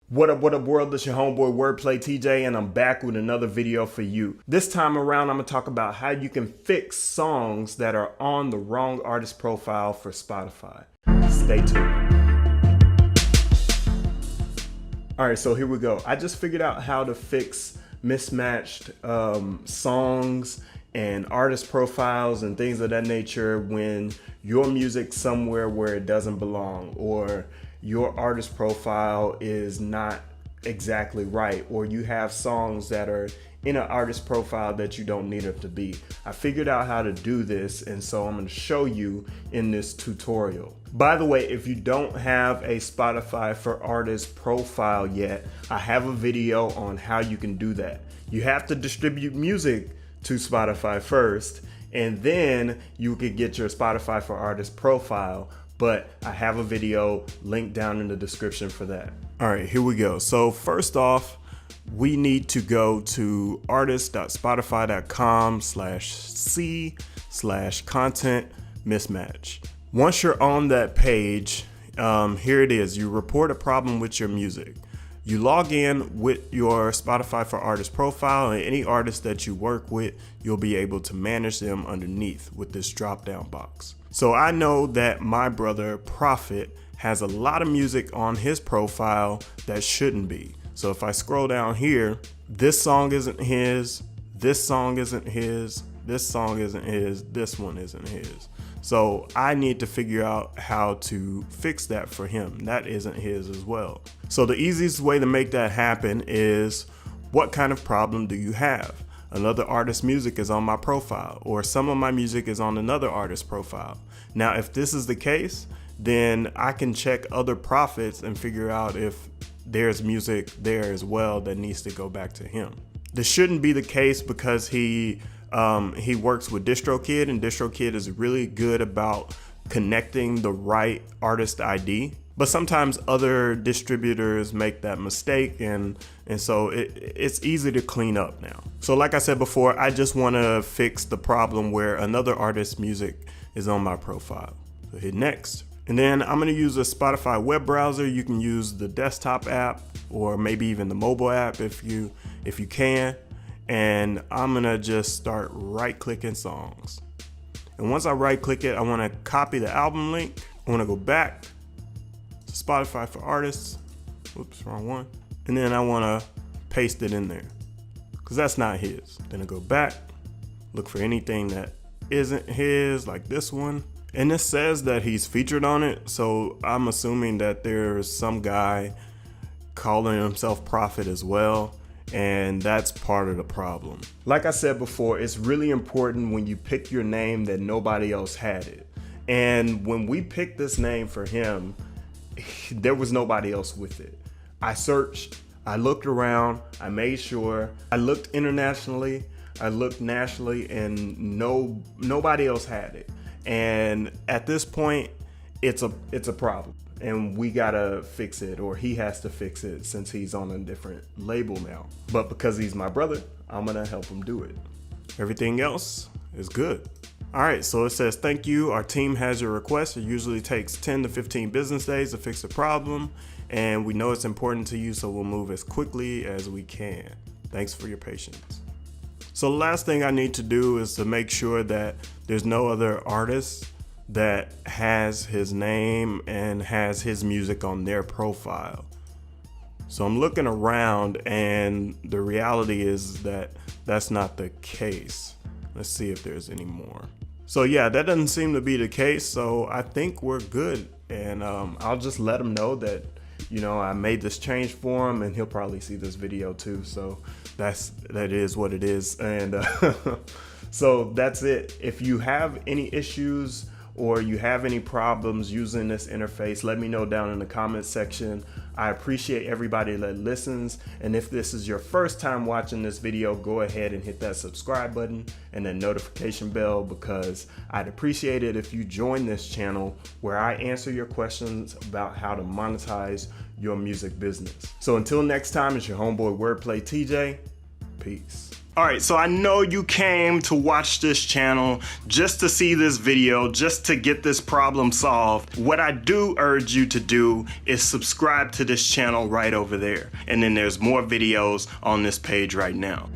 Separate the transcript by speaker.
Speaker 1: What up, world? It's your homeboy Wordplay TJ, and I'm back with another video for you. This time around, I'm gonna talk about how you can fix songs that are on the wrong artist profile for Spotify. Stay tuned. All right, so here we go. I just figured out how to fix mismatched songs and artist profiles and things of that nature when your music's somewhere where it doesn't belong, or your artist profile is not exactly right, or you have songs that are in an artist profile that you don't need it to be. I figured out how to do this, and so I'm going to show you in this tutorial. By the way, if you don't have a Spotify for Artists profile yet, I have a video on how you can do that. You have to distribute music to Spotify first, and then you could get your Spotify for Artists profile. But I have a video linked down in the description for that. All right, here we go. So first off, we need to go to artist.spotify.com/c/content mismatch. Once you're on that page, here it is. You report a problem with your music. You log in with your Spotify for Artists profile, and any artist that you work with, you'll be able to manage them underneath with this drop-down box. So I know that my brother Prophet has a lot of music on his profile that shouldn't be. So if I scroll down here, this song isn't his, this song isn't his, this song isn't his, this one isn't his. So I need to figure out how to fix that for him. That isn't his as well. So the easiest way to make that happen is, what kind of problem do you have? Another artist's music is on my profile, or some of my music is on another artist's profile. Now, if this is the case, then I can check other prophets and figure out if there's music there as well that needs to go back to him. This shouldn't be the case because he works with DistroKid, and DistroKid is really good about connecting the right artist ID. But sometimes other distributors make that mistake, and so it's easy to clean up now. So like I said before, I just want to fix the problem where another artist's music is on my profile. So hit next. And then I'm going to use a Spotify web browser. You can use the desktop app or maybe even the mobile app if you can. And I'm going to just start right-clicking songs. And once I right-click it, I want to copy the album link. I want to go back to Spotify for Artists. Whoops, wrong one. And then I want to paste it in there because that's not his. Then I go back, look for anything that isn't his, like this one. And it says that he's featured on it, so I'm assuming that there's some guy calling himself Prophet as well, and that's part of the problem. Like I said before, it's really important when you pick your name that nobody else had it. And when we picked this name for him, there was nobody else with it. I searched, I looked around, I made sure, I looked internationally, I looked nationally, and nobody else had it. And at this point, it's a problem, and we gotta fix it, or he has to fix it since he's on a different label now. But because he's my brother, I'm gonna help him do it. Everything else is good. All right, so it says, thank you. Our team has your request. It usually takes 10 to 15 business days to fix the problem, and we know it's important to you, so we'll move as quickly as we can. Thanks for your patience. So the last thing I need to do is to make sure that there's no other artist that has his name and has his music on their profile. So I'm looking around, and the reality is that that's not the case. Let's see if there's any more. So yeah, that doesn't seem to be the case. So I think we're good. And I'll just let him know that, you know, I made this change for him, and he'll probably see this video too. So that is what it is. And so that's it. If you have any issues or you have any problems using this interface, let me know down in the comments section. I appreciate everybody that listens. And if this is your first time watching this video, go ahead and hit that subscribe button and that notification bell, because I'd appreciate it if you join this channel where I answer your questions about how to monetize your music business. So until next time, it's your homeboy Wordplay TJ. Peace. Alright, so I know you came to watch this channel just to see this video, just to get this problem solved. What I do urge you to do is subscribe to this channel right over there. And then there's more videos on this page right now.